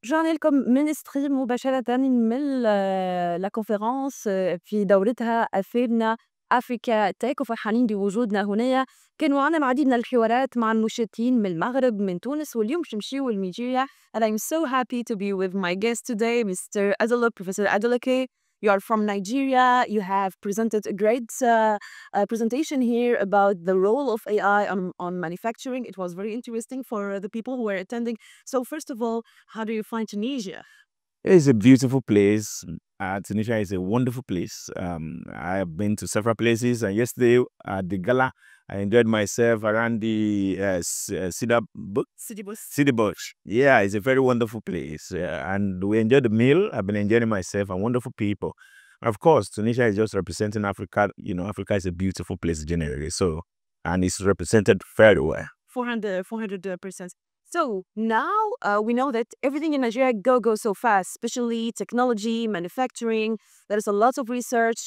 رجعنا لكم من ستريم مباشرة من لا كونفرنس في دورتها أثيرنا أفريكا تيك، وفرحانين بوجودنا هنا. كان معنا العديد من الحوارات مع المشاركين من المغرب من تونس، واليوم باش نمشيو لنيجيريا. And I'm so happy to be with my guest today, Mr. Adeleke, Professor Adeleke. You are from Nigeria. You have presented a great presentation here about the role of AI on manufacturing. It was very interesting for the people who were attending. So first of all, how do you find Tunisia? It's a beautiful place. Tunisia is a wonderful place. I have been to several places, and yesterday at the gala, I enjoyed myself around the City Bush. Yeah, it's a very wonderful place, and we enjoyed the meal. I've been enjoying myself and wonderful people. Of course, Tunisia is just representing Africa. You know, Africa is a beautiful place generally, and it's represented very well. 400%. So now we know that everything in Nigeria goes so fast, especially technology, manufacturing. There's a lot of research.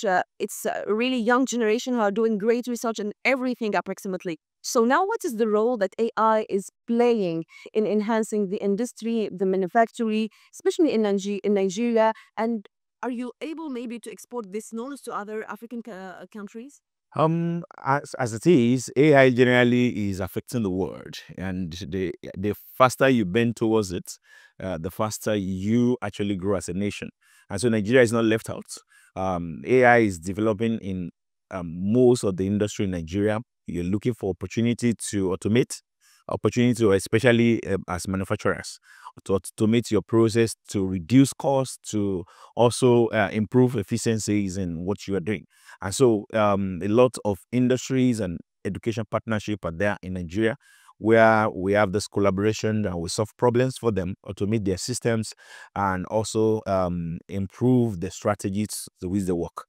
It's a really young generation who are doing great research in everything approximately. So now what is the role that AI is playing in enhancing the industry, the manufacturing, especially in Nigeria? And are you able maybe to export this knowledge to other African countries? As it is, AI generally is affecting the world, and the faster you bend towards it, the faster you actually grow as a nation. And so Nigeria is not left out. AI is developing in most of the industry in Nigeria. You're looking for opportunity to automate, opportunity to, especially as manufacturers, to automate your process, to reduce costs, to also improve efficiencies in what you are doing. And so a lot of industries and education partnership are there in Nigeria, where we have this collaboration and we solve problems for them, automate their systems, and also improve the strategies the way they work.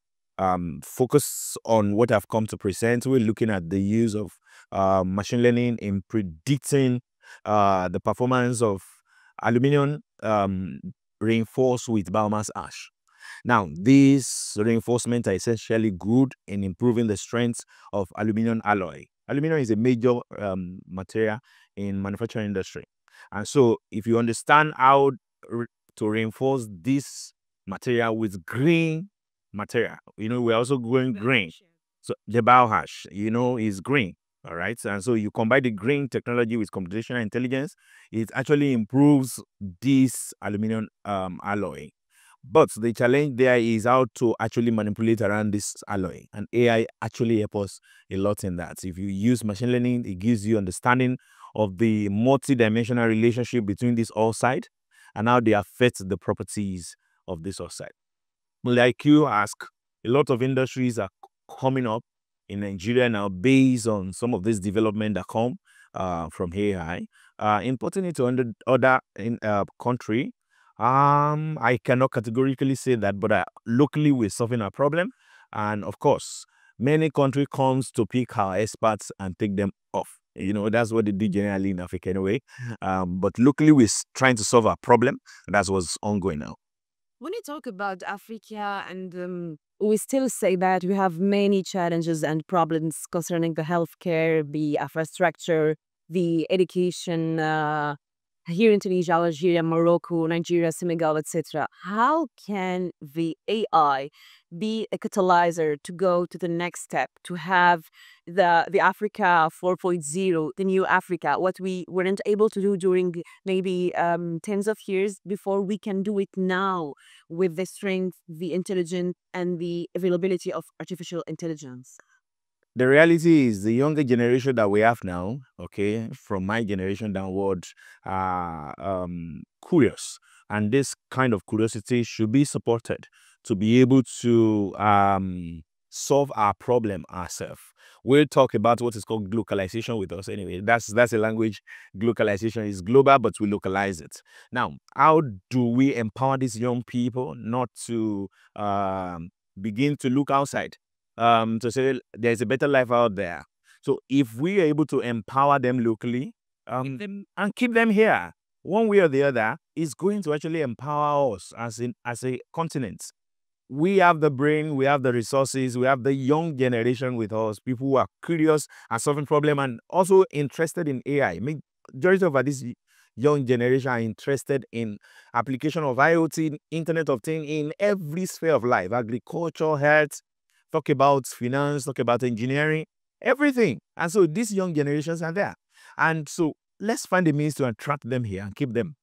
Focus on what I've come to present. We're looking at the use of machine learning in predicting the performance of aluminum reinforced with biomass ash. Now, these reinforcements are essentially good in improving the strength of aluminum alloy. Aluminum is a major material in manufacturing industry. And so if you understand how to reinforce this material with green material, you know, we're also growing green. So the biohash, you know, is green. All right. And so you combine the green technology with computational intelligence, it actually improves this aluminum alloy. But the challenge there is how to actually manipulate around this alloy. And AI actually helps us a lot in that. If you use machine learning, it gives you understanding of the multi-dimensional relationship between this oxide and how they affect the properties of this oxide. Like you ask, a lot of industries are coming up in Nigeria now based on some of this development that come from AI. Importing it to other country, I cannot categorically say that, but locally we're solving our problem. And of course, many countries comes to pick our experts and take them off. You know, that's what they do generally in Africa anyway. But locally we're trying to solve our problem. That's what's ongoing now. When you talk about Africa, and we still say that we have many challenges and problems concerning the healthcare, the infrastructure, the education, here in Tunisia, Algeria, Morocco, Nigeria, Senegal, etc. How can the AI be a catalyzer to go to the next step, to have the Africa 4.0, the new Africa, what we weren't able to do during maybe tens of years before, we can do it now with the strength, the intelligence, and the availability of artificial intelligence? The reality is the younger generation that we have now, okay, from my generation downward, are curious. And this kind of curiosity should be supported to be able to solve our problem ourselves. We'll talk about what is called globalization with us anyway. That's a language. Globalization is global, but we localize it. Now, how do we empower these young people not to begin to look outside? To say there's a better life out there. So if we are able to empower them locally and keep them here, one way or the other, is going to actually empower us as a continent. We have the brain, we have the resources, we have the young generation with us, people who are curious and solving problem and also interested in AI. Majority of these young generation are interested in application of IoT, Internet of Things in every sphere of life, agriculture, health, talk about finance, talk about engineering, everything. And so these young generations are there. And so let's find a means to attract them here and keep them.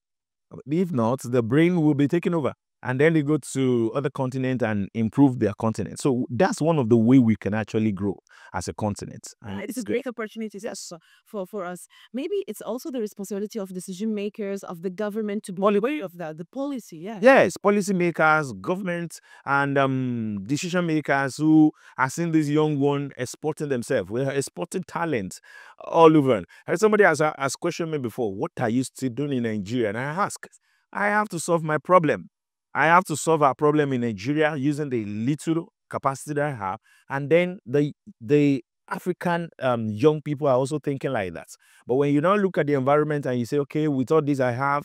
If not, the brain will be taken over. And then they go to other continents and improve their continent. So that's one of the way we can actually grow as a continent. And It's a great opportunity, yes, for us. Maybe it's also the responsibility of decision makers, of the government to be aware of that, the policy, yeah. yes, policymakers, government, and decision makers who are seeing this young one exporting themselves. We're exporting talent all over. And somebody has questioned me before, what are you still doing in Nigeria? And I ask, I have to solve my problem. I have to solve our problem in Nigeria using the little capacity that I have. And then the African young people are also thinking like that. But when you now look at the environment and you say, okay, with all this I have,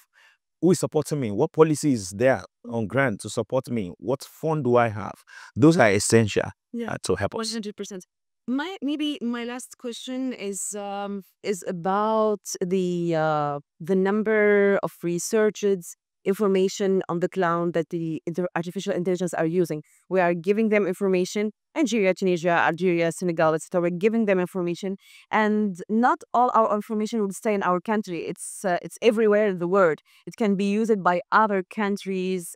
who is supporting me? What policy is there on ground to support me? What fund do I have? Those are essential to help us. 100%. Maybe my last question is about the number of researches, information on the cloud that the artificial intelligence are using. We are giving them information. Nigeria, Tunisia, Algeria, Senegal, etc. We're giving them information, and not all our information will stay in our country. It's everywhere in the world. It can be used by other countries,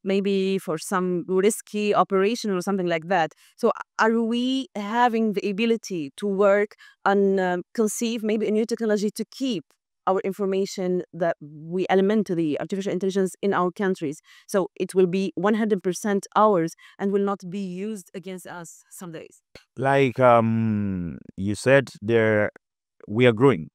maybe for some risky operation or something like that. So, are we having the ability to work on conceive maybe a new technology to keep our information that we element to the artificial intelligence in our countries, so it will be 100% ours and will not be used against us some days? Like you said, we are growing,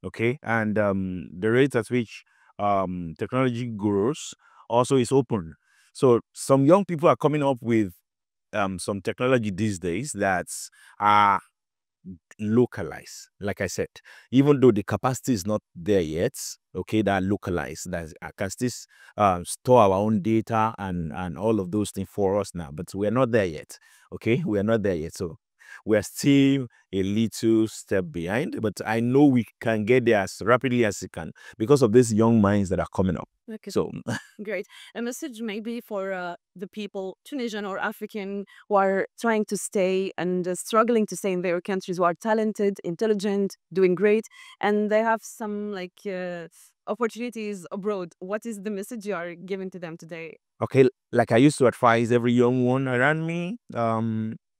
okay, and the rate at which technology grows also is open. So some young people are coming up with some technology these days that's localized, like I said, even though the capacity is not there yet, okay, that localized, that I can still store our own data and all of those things for us now, but we're not there yet, okay, we are not there yet. So we're still a little step behind, but I know we can get there as rapidly as we can because of these young minds that are coming up. Okay. So Great. A message maybe for the people, Tunisian or African, who are trying to stay and struggling to stay in their countries, who are talented, intelligent, doing great, and they have some opportunities abroad. What is the message you are giving to them today? okay, like I used to advise every young one around me,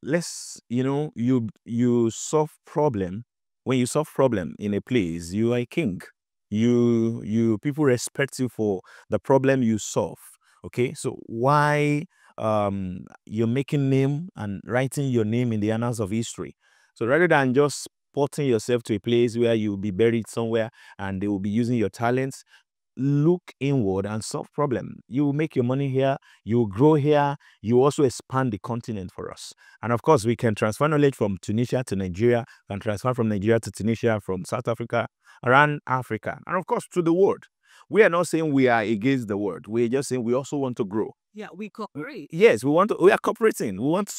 let's, you solve problem. When you solve problem in a place, you are a king. People respect you for the problem you solve. Okay, so why you're making name and writing your name in the annals of history. So rather than just porting yourself to a place where you'll be buried somewhere and they will be using your talents, look inward and solve problem. You will make your money here, you will grow here, you also expand the continent for us. And of course, we can transfer knowledge from Tunisia to Nigeria, and transfer from Nigeria to Tunisia, from South Africa, around Africa, and of course to the world. We are not saying we are against the world. We're just saying we also want to grow. Yeah, we cooperate. Yes, we are cooperating. We want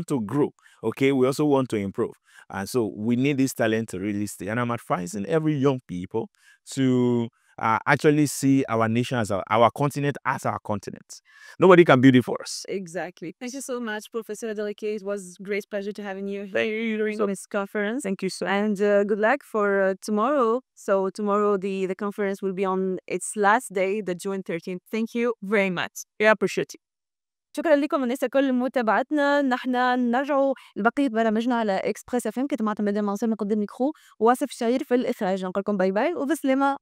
to grow. Okay, we also want to improve. And so we need this talent to really stay. And I'm advising every young people to actually see our nation as our continent as our continent. Nobody can build it for us. Exactly. Thank you so much, Professor Adeleke. It was great pleasure to having you Thank here during this conference. Thank you so much. And good luck for tomorrow. So tomorrow the conference will be on its last day, the June 13th. Thank you very much. I appreciate it. شكرا لكم الناس كل متابعتنا. نحن نرجعوا لبقية برامجنا على اكسبريس اف ام. كنت معكم مدام منصور من قدام الميكرو، واصف الشهير في الاخراج. نقول لكم باي باي وبسلامة.